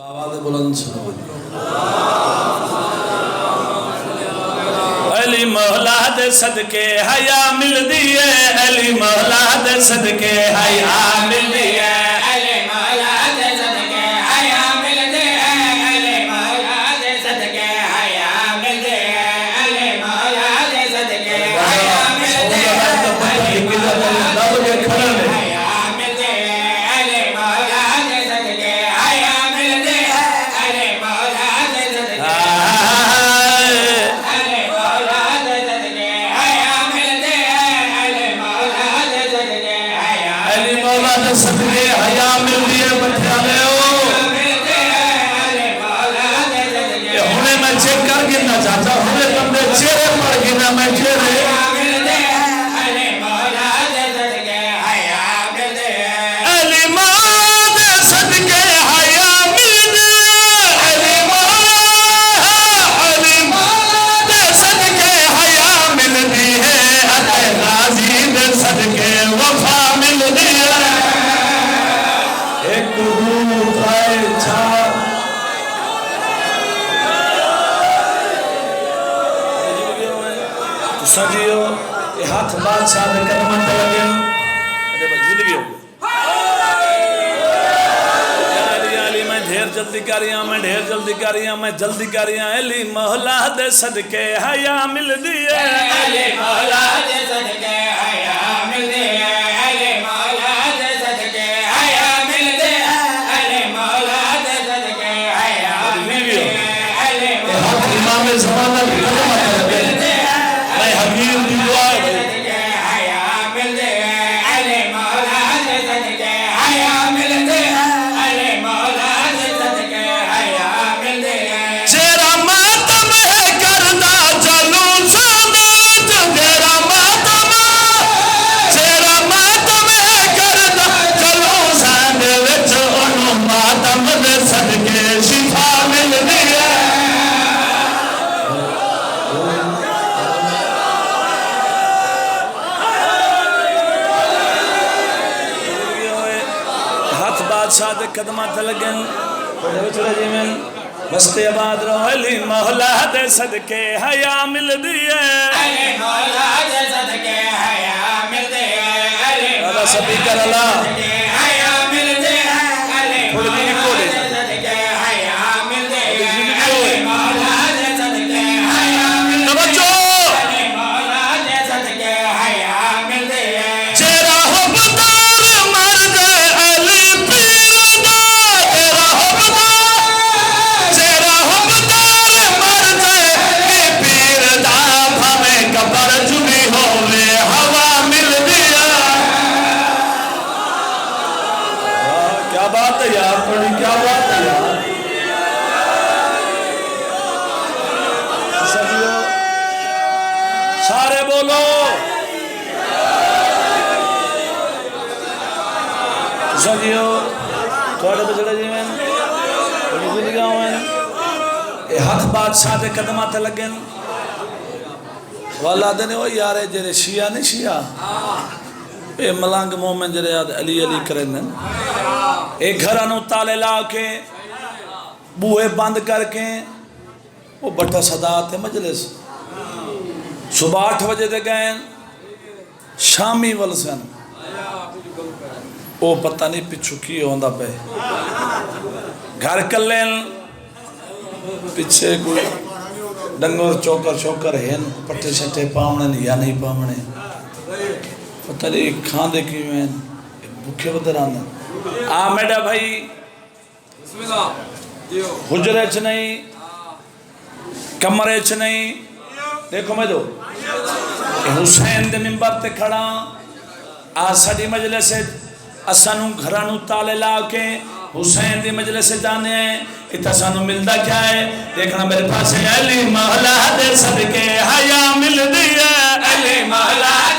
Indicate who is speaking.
Speaker 1: آواز بلند سنو علی مولا دے صدقے حیا مل دیئے علی مولا دے صدقے حیا مل دیئے علی مولا دے صدقے حیا مل دیئے علی مولا دے صدقے حیا مل دیئے علی مولا دے صدقے حیا مل دیئے صدقے حیا مل دیئے بٹھالے ہو ہونے میں چیک کر گرنا چاہتا ہونے بندے چہرے پڑ گرنا میں چہرے سجیو یہ ہاتھ بادشاہ دے قدمت لگے زندگی ہو گئی علی میں ڈھیر جلدی کریاں میں ڈھیر جلدی کریاں میں جلدی کریاں علی مولا دے صدقے حیا مل دیئے علی مولا دے صدقے حیا مل دیئے علی مولا دے صدقے حیا مل دیئے علی مولا دے صدقے حیا مل دیئے علی مولا دے امام زمانہ کی قدمت لگے حقیر دی دعا ہے حیا مل دے علی مولا دے صدقے حیا مل دے علی مولا دے صدقے حیا مل دے تیرا ماتم ہے کردا چلوں سامت تیرا ماتم ہے کردا چلوں سامت وچ انہوں ماتم دے صدقے شفا مل دے بادشاہ دے قدمات لگن بڑے بچڑے جیمن بستے آباد رہو علی مولا دے صدقے حیا مل دیئے علی مولا دے صدقے حیا مل دیئے علی مولا سپیکر اللہ حیا مل دیئے علی مولا دے صدقے حیا مل دیئے علی مولا دے صدقے حیا مل دیئے علی مولا دے صدقے حیا مل دیئے چہرہ حبدار مر گئے علی بات ہے یار تھوڑی کیا بات ہے یار سبیو سارے بولو سبیو تھوڑے بچڑے جی میں تھوڑی زندگی ہوئے اے ہاتھ بادشاہ دے قدمات لگن والا دینے وہ یارے جرے شیعہ نہیں شیعہ اے ملانگ مومن جرے یاد علی علی کرنے ایک گھرانو تالے لاؤ کے بوئے بند کر کے وہ بٹا صدا تھے مجلس صبح 8 بجے دے گئے شامی والسن وہ پتہ نہیں پچھو کی ہوندہ پہ گھر کر لین پچھے کوئی ڈنگر چوکر ہیں پٹے شٹے پاؤنے یا نہیں پاؤنے پتہ نہیں کھان دے کی میں بھوکے بدر آنے آمیڈا بھائی حجرے چھ نہیں کمرے چھ نہیں دیکھو میں دو حسین دے منبر تے کھڑا آساڑی مجلس سے اسانو گھرانو تالے لاؤ کے حسین دی مجلس سے جانے ہیں اتھا سانو ملدہ کیا ہے دیکھنا میرے پاس ہے علی مولا دے صدقے حیا مل دیئے علی مولا